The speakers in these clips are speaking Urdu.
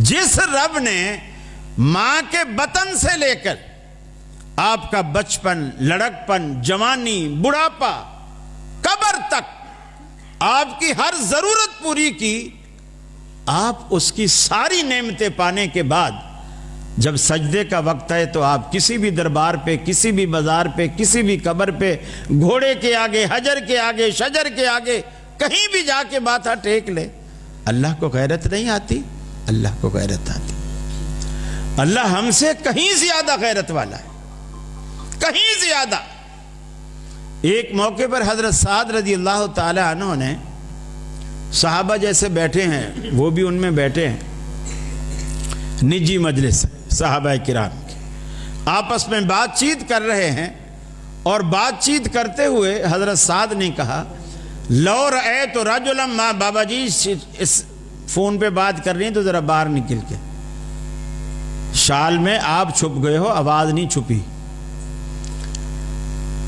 جس رب نے ماں کے بطن سے لے کر آپ کا بچپن، لڑکپن، جوانی، بڑھاپا، قبر تک آپ کی ہر ضرورت پوری کی، آپ اس کی ساری نعمتیں پانے کے بعد جب سجدے کا وقت ہے تو آپ کسی بھی دربار پہ، کسی بھی بازار پہ، کسی بھی قبر پہ، گھوڑے کے آگے، حجر کے آگے، شجر کے آگے کہیں بھی جا کے ماتھا ٹیک لے، اللہ کو غیرت نہیں آتی؟ اللہ کو غیرت آتی۔ اللہ ہم سے کہیں زیادہ غیرت والا ہے، کہیں زیادہ۔ ایک موقع پر حضرت سعد رضی اللہ تعالی عنہ نے، صحابہ جیسے بیٹھے ہیں وہ بھی ان میں بیٹھے ہیں، نجی مجلس ہے صحابہ کرام کی، آپس میں بات چیت کر رہے ہیں، اور بات چیت کرتے ہوئے حضرت سعد نے کہا لو رأیت رجلا ما، بابا جی اس فون پہ بات کر رہی ہیں تو ذرا باہر نکل کے، شال میں آپ چھپ گئے ہو، آواز نہیں چھپی۔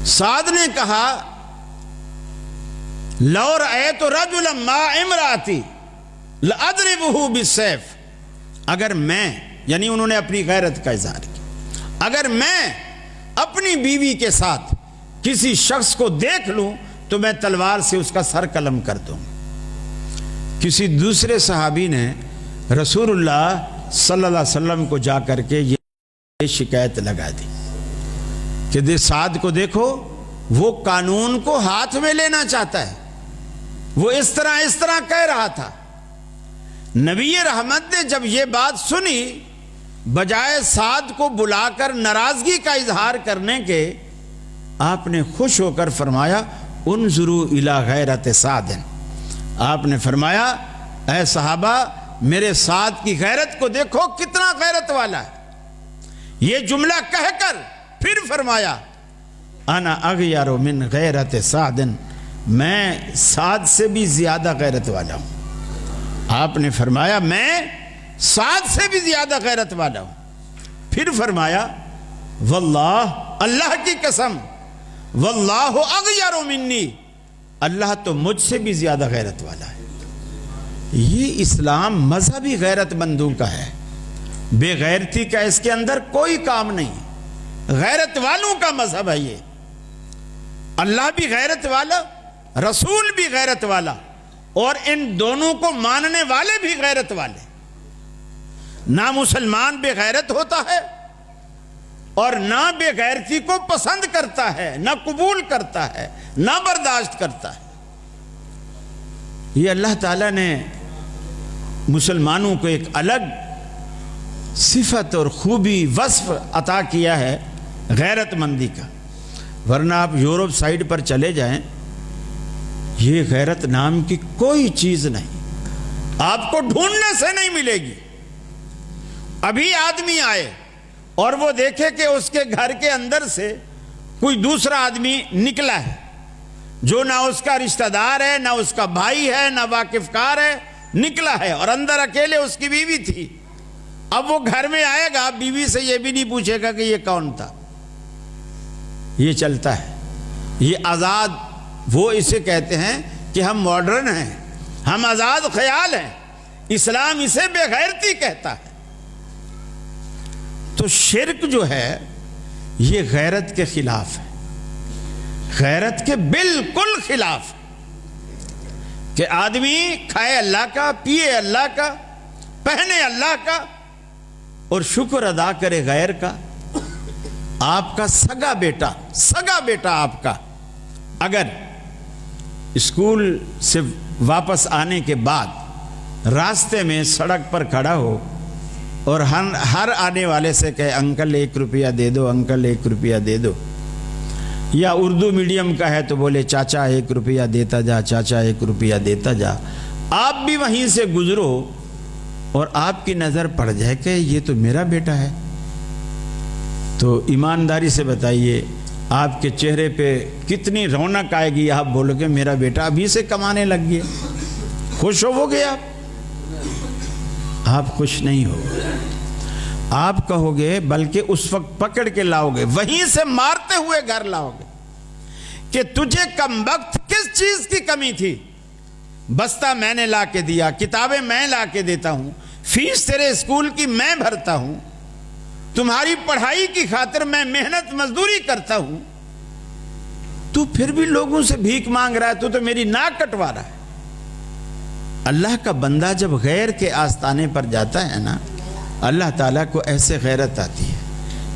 سعد نے کہا لو رأیت رجلا ما امراتی لأضربہ بالسیف، اگر میں، یعنی انہوں نے اپنی غیرت کا اظہار کیا، اگر میں اپنی بیوی کے ساتھ کسی شخص کو دیکھ لوں تو میں تلوار سے اس کا سر قلم کر دوں۔ کسی دوسرے صحابی نے رسول اللہ صلی اللہ علیہ وسلم کو جا کر کے یہ شکایت لگا دی کہ سعد کو دیکھو، وہ قانون کو ہاتھ میں لینا چاہتا ہے، وہ اس طرح کہہ رہا تھا۔ نبی رحمت نے جب یہ بات سنی، بجائے سعد کو بلا کر ناراضگی کا اظہار کرنے کے، آپ نے خوش ہو کر فرمایا انظروا الی غیرت سعد، آپ نے فرمایا اے صحابہ میرے سعد کی غیرت کو دیکھو کتنا غیرت والا ہے۔ یہ جملہ کہہ کر پھر فرمایا انا اغیر من غیرت سعد، میں سعد سے بھی زیادہ غیرت والا ہوں۔ آپ نے فرمایا میں سعد سے بھی زیادہ غیرت والا ہوں۔ پھر فرمایا واللہ، اللہ کی قسم، واللہ اغیر منی، اللہ تو مجھ سے بھی زیادہ غیرت والا ہے۔ یہ اسلام مذہبی غیرت مندوں کا ہے، بے غیرتی کا اس کے اندر کوئی کام نہیں، غیرت والوں کا مذہب ہے یہ۔ اللہ بھی غیرت والا، رسول بھی غیرت والا، اور ان دونوں کو ماننے والے بھی غیرت والے۔ نہ مسلمان بے غیرت ہوتا ہے اور نہ بے غیرتی کو پسند کرتا ہے، نہ قبول کرتا ہے، نہ برداشت کرتا ہے۔ یہ اللہ تعالیٰ نے مسلمانوں کو ایک الگ صفت اور خوبی، وصف عطا کیا ہے غیرت مندی کا، ورنہ آپ یورپ سائیڈ پر چلے جائیں، یہ غیرت نام کی کوئی چیز نہیں، آپ کو ڈھونڈنے سے نہیں ملے گی۔ ابھی آدمی آئے اور وہ دیکھے کہ اس کے گھر کے اندر سے کوئی دوسرا آدمی نکلا ہے جو نہ اس کا رشتہ دار ہے، نہ اس کا بھائی ہے، نہ واقف کار ہے، نکلا ہے، اور اندر اکیلے اس کی بیوی تھی۔ اب وہ گھر میں آئے گا، بیوی سے یہ بھی نہیں پوچھے گا کہ یہ کون تھا۔ یہ چلتا ہے، یہ آزاد، وہ اسے کہتے ہیں کہ ہم ماڈرن ہیں، ہم آزاد خیال ہیں، اسلام اسے بے غیرتی کہتا ہے۔ تو شرک جو ہے یہ غیرت کے خلاف ہے، غیرت کے بالکل خلاف، کہ آدمی کھائے اللہ کا، پیے اللہ کا، پہنے اللہ کا، اور شکر ادا کرے غیر کا۔ آپ کا سگا بیٹا آپ کا اگر اسکول سے واپس آنے کے بعد راستے میں سڑک پر کھڑا ہو اور ہر آنے والے سے کہے انکل 1 روپیہ دے دو، انکل 1 روپیہ دے دو، یا اردو میڈیم کا ہے تو بولے چاچا 1 روپیہ دیتا جا، چاچا 1 روپیہ دیتا جا، آپ بھی وہیں سے گزرو اور آپ کی نظر پڑ جائے کہ یہ تو میرا بیٹا ہے، تو ایمانداری سے بتائیے آپ کے چہرے پہ کتنی رونق آئے گی؟ آپ بولو کہ میرا بیٹا ابھی سے کمانے لگ گیا، خوش ہو گے آپ خوش نہیں ہو، آپ کہو گے، بلکہ اس وقت پکڑ کے لاؤ گے، وہیں سے مارتے ہوئے گھر لاؤ گے کہ تجھے کم وقت کس چیز کی کمی تھی؟ بستہ میں نے لا کے دیا، کتابیں میں لا کے دیتا ہوں، فیس تیرے اسکول کی میں بھرتا ہوں، تمہاری پڑھائی کی خاطر میں محنت مزدوری کرتا ہوں، تو پھر بھی لوگوں سے بھیک مانگ رہا ہے، تو میری ناک کٹوا رہا ہے۔ اللہ کا بندہ جب غیر کے آستانے پر جاتا ہے نا، اللہ تعالیٰ کو ایسے غیرت آتی ہے،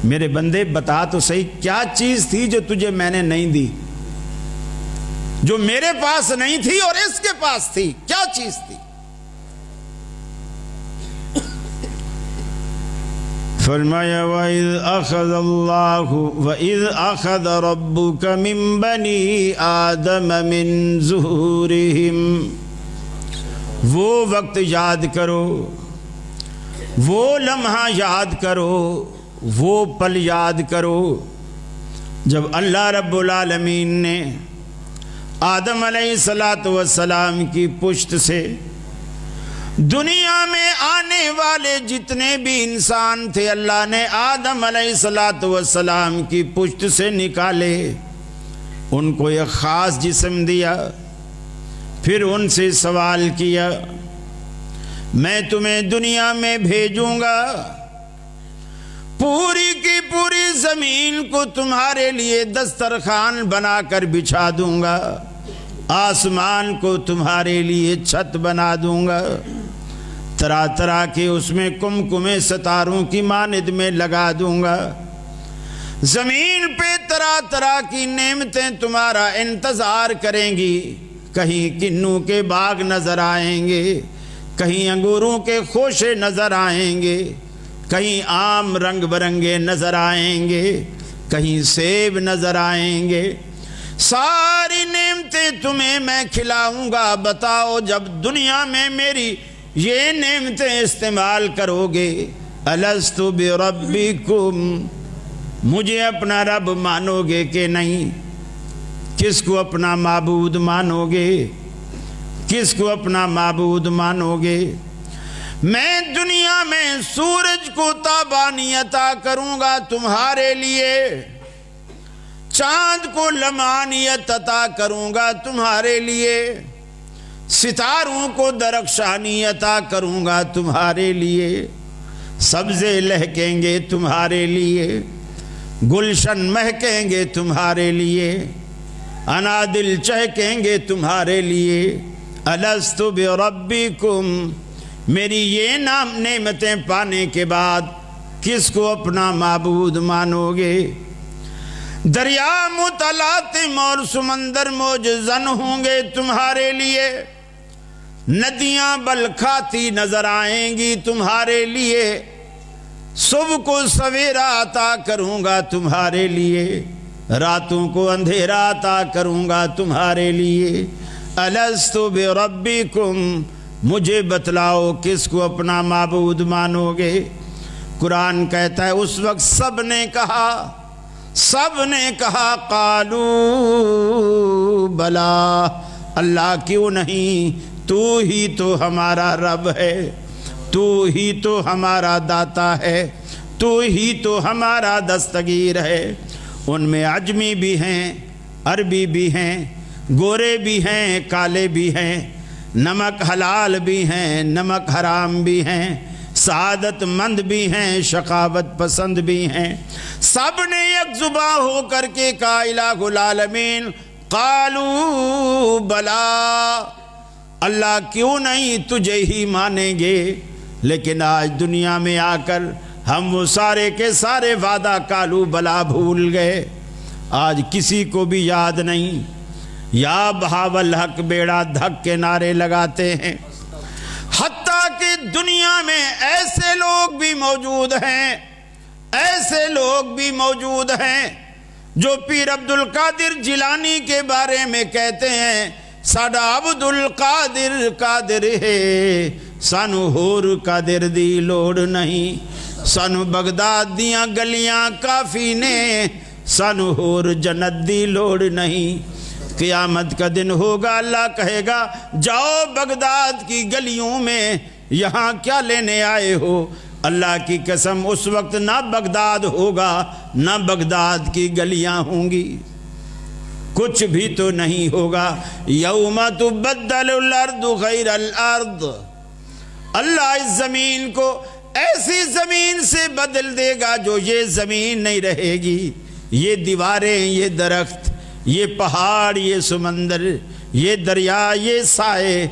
میرے بندے بتا تو صحیح کیا چیز تھی جو تجھے میں نے نہیں دی، جو میرے پاس نہیں تھی اور اس کے پاس تھی، کیا چیز تھی؟ فرمایا وَإِذْ أَخَذَ اللَّهُ وَإِذْ أَخَذَ رَبُّكَ مِن بَنِي آدَمَ مِن ظُهُورِهِمْ، وہ وقت یاد کرو، وہ لمحہ یاد کرو، وہ پل یاد کرو جب اللہ رب العالمین نے آدم علیہ السلام کی پشت سے دنیا میں آنے والے جتنے بھی انسان تھے، اللہ نے آدم علیہ السلام کی پشت سے نکالے، ان کو ایک خاص جسم دیا، پھر ان سے سوال کیا میں تمہیں دنیا میں بھیجوں گا، پوری کی پوری زمین کو تمہارے لیے دسترخوان بنا کر بچھا دوں گا، آسمان کو تمہارے لیے چھت بنا دوں گا، طرح طرح کے اس میں کمکمے ستاروں کی مانند میں لگا دوں گا، زمین پہ طرح طرح کی نعمتیں تمہارا انتظار کریں گی، کہیں کنوں کے باغ نظر آئیں گے، کہیں انگوروں کے خوشے نظر آئیں گے، کہیں آم رنگ برنگے نظر آئیں گے، کہیں سیب نظر آئیں گے، ساری نعمتیں تمہیں میں کھلاؤں گا، بتاؤ جب دنیا میں میری یہ نعمتیں استعمال کرو گے، الست بربکم، مجھے اپنا رب مانو گے کہ نہیں؟ کس کو اپنا معبود مانو گے؟ کس کو اپنا معبود مانو گے؟ میں دنیا میں سورج کو تابانی عطا کروں گا تمہارے لیے، چاند کو لمعانیت عطا کروں گا تمہارے لیے، ستاروں کو درخشانی عطا کروں گا تمہارے لیے، سبزے لہکیں گے تمہارے لیے، گلشن مہکیں گے تمہارے لیے، انادل چہکیں گے تمہارے لیے، الست بربکم، میری یہ نعمتیں پانے کے بعد کس کو اپنا معبود مانو گے؟ دریا متلاطم اور سمندر موج زن ہوں گے تمہارے لیے، ندیاں بلکھاتی نظر آئیں گی تمہارے لیے، صبح کو سویرا عطا کروں گا تمہارے لیے، راتوں کو اندھیرا عطا کروں گا تمہارے لیے، الست بربکم، مجھے بتلاؤ کس کو اپنا معبود مانو گے؟ قرآن کہتا ہے اس وقت سب نے کہا قالو بلا، اللہ کیوں نہیں، تو ہی تو ہمارا رب ہے، تو ہی تو ہمارا داتا ہے، تو ہی تو ہمارا دستگیر ہے۔ ان میں عجمی بھی ہیں، عربی بھی ہیں، گورے بھی ہیں، کالے بھی ہیں، نمک حلال بھی ہیں، نمک حرام بھی ہیں، سعادت مند بھی ہیں، شقاوت پسند بھی ہیں، سب نے یک زباں ہو کر کے کہا الہ العالمین قالوا بلا، اللہ کیوں نہیں تجھے ہی مانیں گے۔ لیکن آج دنیا میں آ کر ہم وہ سارے کے سارے وعدہ قالوا بلا بھول گئے، آج کسی کو بھی یاد نہیں، یا بہاول حق بیڑا دھک کے نعرے لگاتے ہیں۔ حتیٰ کہ دنیا میں ایسے لوگ بھی موجود ہیں، ایسے لوگ بھی موجود ہیں جو پیر عبد القادر جیلانی کے بارے میں کہتے ہیں ساڈا عبد القادر قادر ہے، سانو ہور قادر دی لوڑ نہیں، سانو بغداد دیاں گلیاں کافی نے، سانو ہور جنت دی لوڑ نہیں۔ قیامت کا دن ہوگا، اللہ کہے گا جاؤ بغداد کی گلیوں میں، یہاں کیا لینے آئے ہو؟ اللہ کی قسم اس وقت نہ بغداد ہوگا نہ بغداد کی گلیاں ہوں گی، کچھ بھی تو نہیں ہوگا۔ یوم تبدل الارض غیر الارض، اللہ اس زمین کو ایسی زمین سے بدل دے گا جو یہ زمین نہیں رہے گی، یہ دیواریں، یہ درخت، یہ پہاڑ، یہ سمندر، یہ دریا، یہ سائے،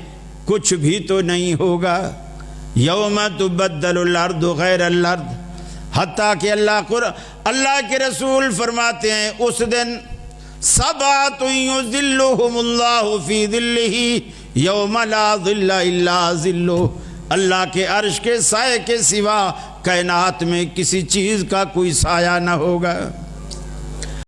کچھ بھی تو نہیں ہوگا۔ یوم تبدل الارض غیر الارض، حتیٰ کہ اللہ کے رسول فرماتے ہیں اس دن سبعۃ یظلھم اللہ فی ظلہ یوم لا ظل الا ظلہ، اللہ کے عرش کے سائے کے سوا کائنات میں کسی چیز کا کوئی سایہ نہ ہوگا۔